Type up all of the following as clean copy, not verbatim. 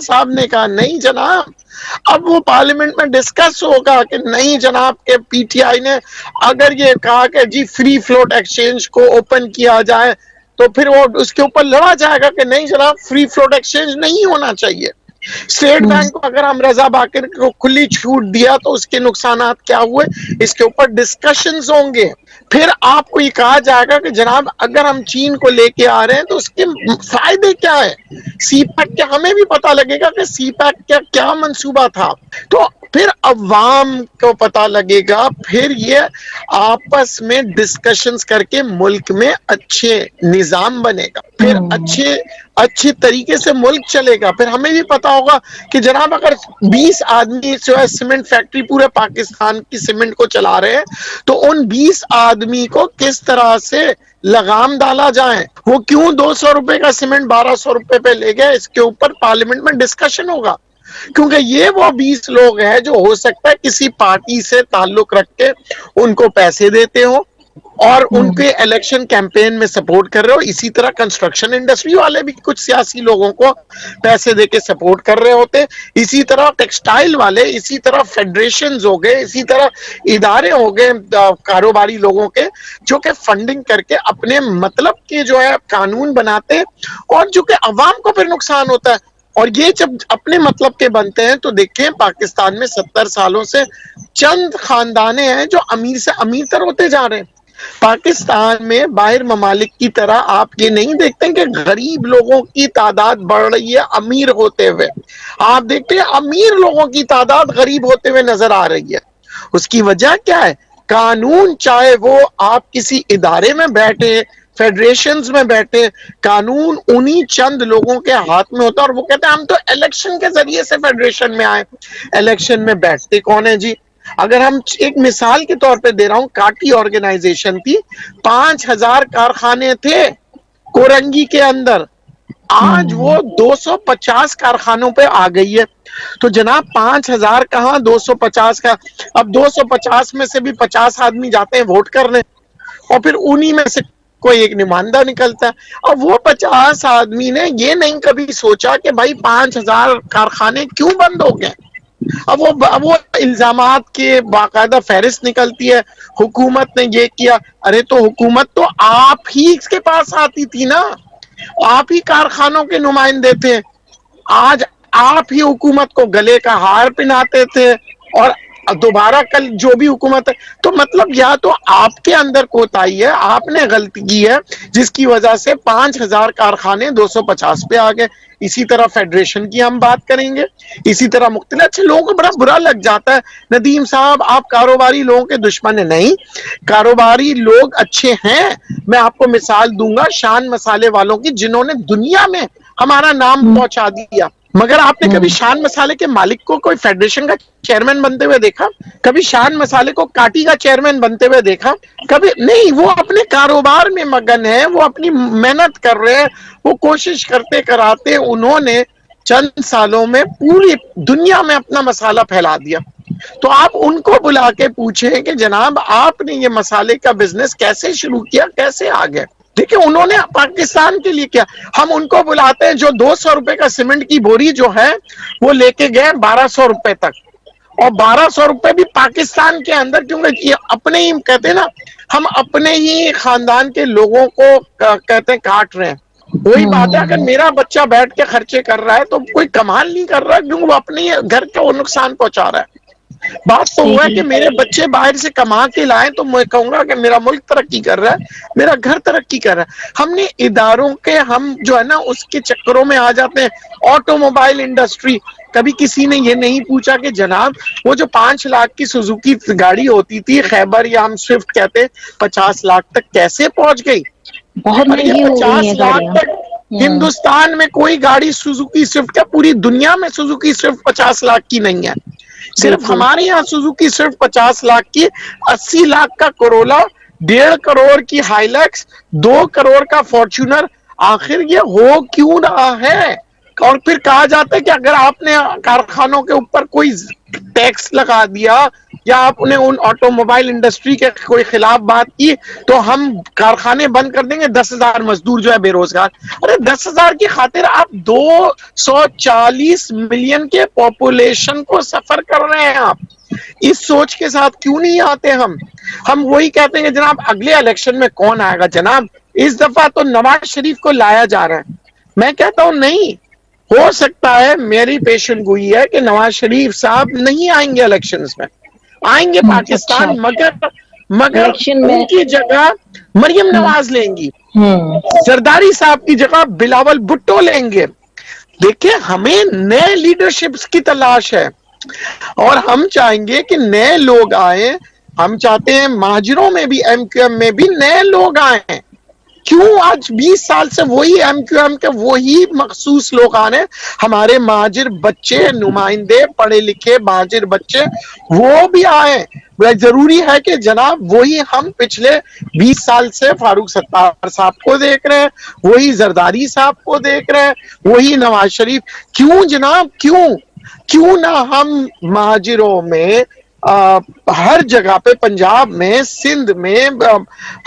صاحب نے کہا نہیں جناب، اب وہ پارلیمنٹ میں ڈسکس ہوگا کہ نہیں جناب کہ پی ٹی آئی نے اگر یہ کہا کہ جی فری فلوٹ ایکسچینج کو اوپن کیا جائے تو پھر وہ اس کے اوپر لڑا جائے گا کہ نہیں جناب فری فلوٹ ایکسچینج نہیں ہونا چاہیے. اسٹیٹ بینک کو اگر ہم رضا باقر کو کھلی چھوٹ دیا تو اس کے نقصانات کیا ہوئے، اس کے اوپر ڈسکشنز ہوں گے. پھر آپ کو یہ کہا جائے گا کہ جناب اگر ہم چین کو لے کے آ رہے ہیں تو اس کے فائدے کیا ہے. سی پیک کے ہمیں بھی پتا لگے گا کہ سی پیک کا کیا منصوبہ تھا، تو پھر عوام کو پتا لگے گا، پھر یہ آپس میں ڈسکشنز کر کے ملک میں اچھے نظام بنے گا، پھر اچھے طریقے سے ملک چلے گا. پھر ہمیں بھی پتا ہوگا کہ جناب اگر 20 آدمی جو ہے سیمنٹ فیکٹری پورے پاکستان کی سیمنٹ کو چلا رہے ہیں تو ان 20 آدمی کو کس طرح سے لگام ڈالا جائے. وہ کیوں 200 روپے کا سیمنٹ 1200 روپے پہ لے گئے، اس کے اوپر پارلیمنٹ میں ڈسکشن ہوگا. کیونکہ یہ وہ 20 لوگ ہیں جو ہو سکتا ہے کسی پارٹی سے تعلق رکھ کے ان کو پیسے دیتے ہو اور ان کے الیکشن کیمپین میں سپورٹ کر رہے ہو. اسی طرح کنسٹرکشن انڈسٹری والے بھی کچھ سیاسی لوگوں کو پیسے دے کے سپورٹ کر رہے ہوتے، اسی طرح ٹیکسٹائل والے، اسی طرح فیڈریشنز ہو گئے، اسی طرح ادارے ہو گئے کاروباری لوگوں کے جو کہ فنڈنگ کر کے اپنے مطلب کے جو ہے قانون بناتے اور جو کہ عوام کو پھر نقصان ہوتا ہے. اور یہ جب اپنے مطلب کے بنتے ہیں تو دیکھیں پاکستان میں 70 سالوں سے چند خاندانے ہیں جو امیر سے امیر تر ہوتے جا رہے ہیں. پاکستان میں باہر ممالک کی طرح آپ یہ نہیں دیکھتے کہ غریب لوگوں کی تعداد بڑھ رہی ہے امیر ہوتے ہوئے، آپ دیکھتے ہیں امیر لوگوں کی تعداد غریب ہوتے ہوئے نظر آ رہی ہے. اس کی وجہ کیا ہے؟ قانون چاہے وہ آپ کسی ادارے میں بیٹھے، فیڈریشنز میں بیٹھے، قانون انہی چند لوگوں کے ہاتھ میں ہوتا ہے. اور وہ کہتے ہیں ہم تو الیکشن کے ذریعے سے فیڈریشن میں آئے. الیکشن میں بیٹھتے کون ہے جی؟ اگر ہم ایک مثال کے طور پہ دے رہا ہوں، کاٹی آرگنائزیشن تھی، 5000 کارخانے تھے کورنگی کے اندر، آج وہ 250 کارخانوں پہ آ گئی ہے. تو جناب 5000 کہاں 250 کا، اب 250 میں سے بھی 50 آدمی جاتے ہیں ووٹ کرنے اور پھر انہی میں سے کوئی ایک نمائندہ نکلتا ہے. اب وہ 50 آدمی نے یہ نہیں کبھی سوچا کہ بھائی 5000 کارخانے کیوں بند ہو گئے. اب وہ الزامات کے باقاعدہ فہرست نکلتی ہے، حکومت نے یہ کیا. ارے تو حکومت تو آپ ہی اس کے پاس آتی تھی نا، آپ ہی کارخانوں کے نمائندے تھے. آج آپ ہی حکومت کو گلے کا ہار پہناتے تھے اور دوبارہ کل جو بھی حکومت ہے تو مطلب یا تو آپ کے اندر کوتاہی ہے، آپ نے غلطی کی ہے جس کی وجہ سے 5000 کارخانے 250 پہ آ گئے. اسی طرح فیڈریشن کی ہم بات کریں گے، اسی طرح مختلف اچھے لوگوں کو بڑا برا لگ جاتا ہے ندیم صاحب آپ کاروباری لوگوں کے دشمن ہیں. نہیں، کاروباری لوگ اچھے ہیں. میں آپ کو مثال دوں گا شان مسالے والوں کی جنہوں نے دنیا میں ہمارا نام پہنچا دیا، مگر آپ نے کبھی شان مسالے کے مالک کو کوئی فیڈریشن کا چیئرمین بنتے ہوئے دیکھا؟ کبھی شان مسالے کو کاٹی کا چیئرمین بنتے ہوئے دیکھا؟ کبھی نہیں. وہ اپنے کاروبار میں مگن ہے، وہ اپنی محنت کر رہے ہیں، وہ کوشش کرتے کراتے انہوں نے چند سالوں میں پوری دنیا میں اپنا مسالہ پھیلا دیا. تو آپ ان کو بلا کے پوچھیں کہ جناب آپ نے یہ مسالے کا بزنس کیسے شروع کیا، کیسے آگے؟ دیکھیں انہوں نے پاکستان کے لیے کیا. ہم ان کو بلاتے ہیں جو 200 روپے کا سیمنٹ کی بوری جو ہے وہ لے کے گئے 1200 روپے تک، اور 1200 روپے بھی پاکستان کے اندر، کیونکہ یہ اپنے ہی کہتے ہیں نا ہم اپنے ہی خاندان کے لوگوں کو کہتے ہیں کاٹ رہے ہیں. وہی بات ہے اگر میرا بچہ بیٹھ کے خرچے کر رہا ہے تو کوئی کمال نہیں کر رہا کیونکہ وہ اپنے گھر کو نقصان پہنچا رہا ہے. بات تو ہوا ہے کہ میرے بچے باہر سے کما کے لائیں تو میں کہوں گا کہ میرا ملک ترقی کر رہا ہے، میرا گھر ترقی کر رہا ہے. ہم نے اداروں کے ہم جو ہے نا اس کے چکروں میں آ جاتے ہیں. آٹو موبائل انڈسٹری، کبھی کسی نے یہ نہیں پوچھا کہ جناب وہ جو 5 لاکھ کی سوزوکی گاڑی ہوتی تھی خیبر یا ہم سوئفٹ کہتے 50 لاکھ تک کیسے پہنچ گئی؟ بہت اور یہ مہنگی ہو گئی 50 ہیں لاکھ گاڑیاں. تک ہندوستان میں کوئی گاڑی سوزوکی سوئفٹ کیا پوری دنیا میں سوزوکی سوئفٹ 50 لاکھ کی نہیں ہے. صرف بالکل. ہمارے یہاں سوزوکی صرف 50 لاکھ کی، 80 لاکھ کا کرولا، 1.5 کروڑ کی ہائی لیکس، 2 کروڑ کا فارچونر. آخر یہ ہو کیوں رہا ہے؟ اور پھر کہا جاتا ہے کہ اگر آپ نے کارخانوں کے اوپر کوئی ٹیکس لگا دیا یا آپ نے ان آٹو موبائل انڈسٹری کے کوئی خلاف بات کی تو ہم کارخانے بند کر دیں گے، 10,000 مزدور جو ہے بے روزگار۔ ارے 10,000 کی خاطر آپ 240 ملین کے پاپولیشن کو سفر کر رہے ہیں۔ آپ اس سوچ کے ساتھ کیوں نہیں آتے؟ ہم وہی کہتے ہیں کہ جناب اگلے الیکشن میں کون آئے گا؟ جناب اس دفعہ تو نواز شریف کو لایا جا رہا ہے۔ میں کہتا ہوں نہیں ہو سکتا ہے، میری پیشن گوئی ہے کہ نواز شریف صاحب نہیں آئیں گے الیکشنز میں، آئیں گے اچھا، پاکستان، مگر الیکشن میں ان کی جگہ مریم نواز لیں گی، زرداری صاحب کی جگہ بلاول بھٹو لیں گے۔ دیکھیں ہمیں نئے لیڈرشپس کی تلاش ہے اور ہم چاہیں گے کہ نئے لوگ آئیں۔ ہم چاہتے ہیں مہاجروں میں بھی، ایم کیو ایم میں بھی نئے لوگ آئیں۔ کیوں آج 20 سال سے وہی ایم کیو ایم کے وہی مخصوص لوگ آنے؟ ہمارے مہاجر بچے، نمائندے، پڑھے لکھے مہاجر بچے وہ بھی آئیں۔ ضروری ہے کہ جناب وہی ہم پچھلے 20 سال سے فاروق ستار صاحب کو دیکھ رہے ہیں، وہی زرداری صاحب کو دیکھ رہے ہیں، وہی نواز شریف۔ کیوں جناب کیوں نہ ہم مہاجروں میں ہر جگہ پہ، پنجاب میں، سندھ میں،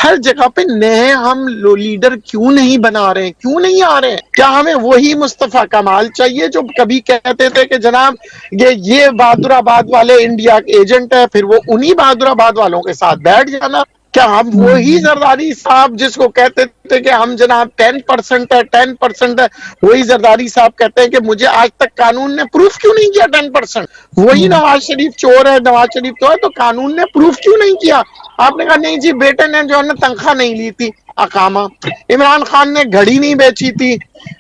ہر جگہ پہ نئے ہم لیڈر کیوں نہیں بنا رہے ہیں؟ کیوں نہیں آ رہے ہیں؟ کیا ہمیں وہی مصطفیٰ کمال چاہیے جو کبھی کہتے تھے کہ جناب یہ بہادر آباد والے انڈیا کے ایجنٹ ہے، پھر وہ انہی بہادر آباد والوں کے ساتھ بیٹھ جانا؟ کیا ہم وہی زرداری صاحب جس کو کہتے تھے کہ ہم جناب 10% ہے 10% ہے، وہی زرداری صاحب کہتے ہیں کہ مجھے آج تک قانون نے پروف کیوں نہیں کیا 10%؟ وہی نواز شریف چور ہے، نواز شریف تو ہے، تو قانون نے پروف کیوں نہیں کیا؟ آپ نے کہا نہیں جی بیٹے نے جو ہے نا تنخواہ نہیں لی تھی اقامہ، عمران خان نے گھڑی نہیں بیچی تھی،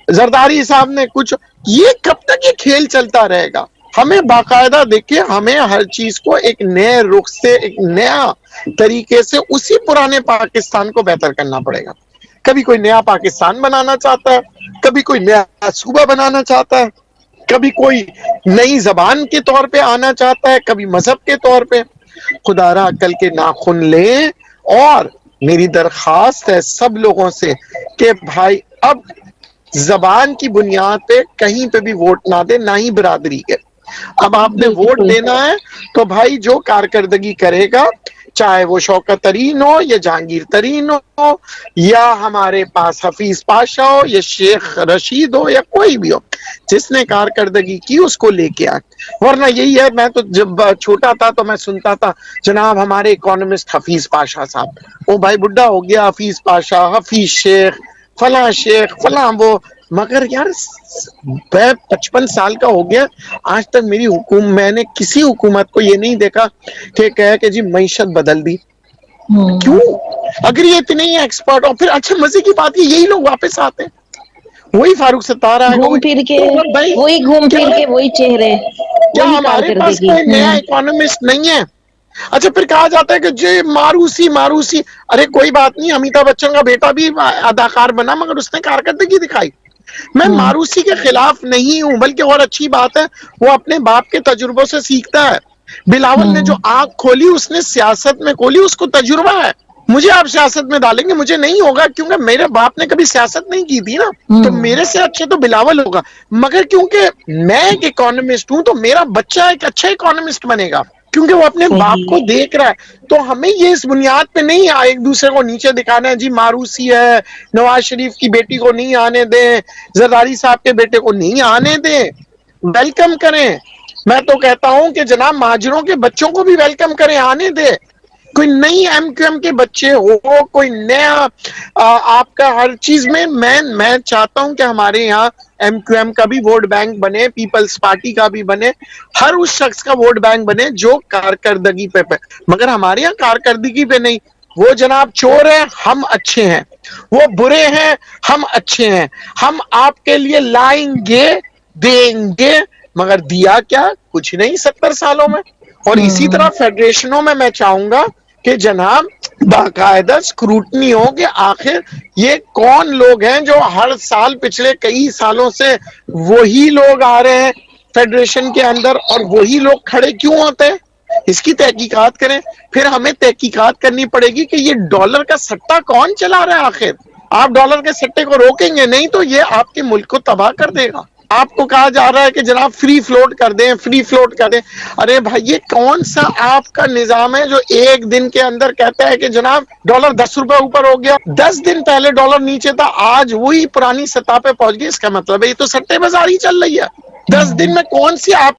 زرداری صاحب نے کچھ۔ یہ کب تک یہ کھیل چلتا رہے گا؟ ہمیں باقاعدہ دیکھیں، ہمیں ہر چیز کو ایک نئے رخ سے، ایک نیا طریقے سے اسی پرانے پاکستان کو بہتر کرنا پڑے گا۔ کبھی کوئی نیا پاکستان بنانا چاہتا ہے، کبھی کوئی نیا صوبہ بنانا چاہتا ہے، کبھی کوئی نئی زبان کے طور پہ آنا چاہتا ہے، کبھی مذہب کے طور پہ۔ خدا را عقل کے ناخن لیں، اور میری درخواست ہے سب لوگوں سے کہ بھائی اب زبان کی بنیاد پہ کہیں پہ بھی ووٹ نہ دے، نہ ہی برادری کے۔ اب آپ نے ووٹ بالکل دینا ہے تو بھائی جو کارکردگی کرے گا، چاہے وہ شوکت ترین ہو یا جہانگیر ترین ہو یا ہمارے پاس حفیظ پاشا ہو یا شیخ رشید ہو یا کوئی بھی ہو، جس نے کارکردگی کی اس کو لے کے آئے۔ ورنہ یہی ہے، میں تو جب چھوٹا تھا تو میں سنتا تھا جناب ہمارے اکانومسٹ حفیظ پاشا صاحب، وہ بھائی بڈھا ہو گیا حفیظ پاشا، حفیظ شیخ فلاں وہ، مگر یار 55 سال کا ہو گیا، آج تک میں نے کسی حکومت کو یہ نہیں دیکھا کہ کہے کہ جی معیشت بدل دی۔ کیوں؟ اگر یہ اتنے ہی ایکسپرٹ ہو، پھر اچھا مزے کی بات ہے یہی لوگ واپس آتے ہیں، وہی فاروق ستار آئے گا، گھوم پھر کے تو بھائی وہی گھوم کیا پھر کے وہی چہرے، کیا وہی ہمارے پاس کارکردگی۔ کوئی نیا اکانومسٹ نہیں ہے؟ اچھا پھر کہا جاتا ہے کہ جی ماروسی، ارے کوئی بات نہیں، امیتابھ بچن کا بیٹا بھی اداکار بنا مگر اس نے کارکردگی دکھائی۔ میں ماروسی کے خلاف نہیں ہوں، بلکہ اور اچھی بات ہے وہ اپنے باپ کے تجربوں سے سیکھتا ہے۔ بلاول نے جو آنکھ کھولی اس نے سیاست میں کھولی، اس کو تجربہ ہے۔ مجھے آپ سیاست میں ڈالیں گے، مجھے نہیں ہوگا کیونکہ میرے باپ نے کبھی سیاست نہیں کی تھی نا، تو میرے سے اچھے تو بلاول ہوگا، مگر کیونکہ میں ایک اکانومسٹ ہوں تو میرا بچہ ایک اچھا اکانومسٹ بنے گا کیونکہ وہ اپنے باپ کو صحیح، دیکھ رہا ہے۔ تو ہمیں یہ اس بنیاد پہ نہیں ایک دوسرے کو نیچے دکھانا ہے جی ماروسی ہے، نواز شریف کی بیٹی کو نہیں آنے دیں، زرداری صاحب کے بیٹے کو نہیں آنے دیں، ویلکم کریں۔ میں تو کہتا ہوں کہ جناب مہاجروں کے بچوں کو بھی ویلکم کریں، آنے دیں۔ کوئی نئی ایم کیو ایم کے بچے ہو، کوئی نیا آپ کا ہر چیز میں چاہتا ہوں کہ ہمارے یہاں ایم کیو ایم کا بھی ووٹ بینک بنے، پیپلز پارٹی کا بھی بنے، ہر اس شخص کا ووٹ بینک بنے جو کارکردگی پہ مگر ہمارے یہاں کارکردگی پہ نہیں۔ وہ جناب چور ہیں، ہم اچھے ہیں، وہ برے ہیں، ہم اچھے ہیں، ہم آپ کے لیے لائیں گے، دیں گے، مگر دیا کیا؟ کچھ نہیں 70 سالوں میں۔ اور اسی طرح فیڈریشنوں میں چاہوں گا کہ جناب باقاعدہ سکروٹنی ہو کہ آخر یہ کون لوگ ہیں جو ہر سال پچھلے کئی سالوں سے وہی لوگ آ رہے ہیں فیڈریشن کے اندر، اور وہی لوگ کھڑے کیوں ہوتے ہیں؟ اس کی تحقیقات کریں۔ پھر ہمیں تحقیقات کرنی پڑے گی کہ یہ ڈالر کا سٹہ کون چلا رہا ہے آخر۔ آپ ڈالر کے سٹے کو روکیں گے نہیں تو یہ آپ کے ملک کو تباہ کر دے گا۔ آپ کو کہا جا رہا ہے کہ جناب فری فلوٹ کر دیں، فری فلوٹ کر دیں. ارے بھائی یہ کون سا آپ کا نظام ہے جو ایک دن کے اندر کہتا ہے کہ جناب ڈالر 10 روپے اوپر ہو گیا، 10 دن پہلے ڈالر نیچے تھا، آج وہی پرانی سطح پہ پہنچ گئی. اس کا مطلب ہے یہ تو سٹے بازاری چل رہی ہے. 10 دن میں کون سی آپ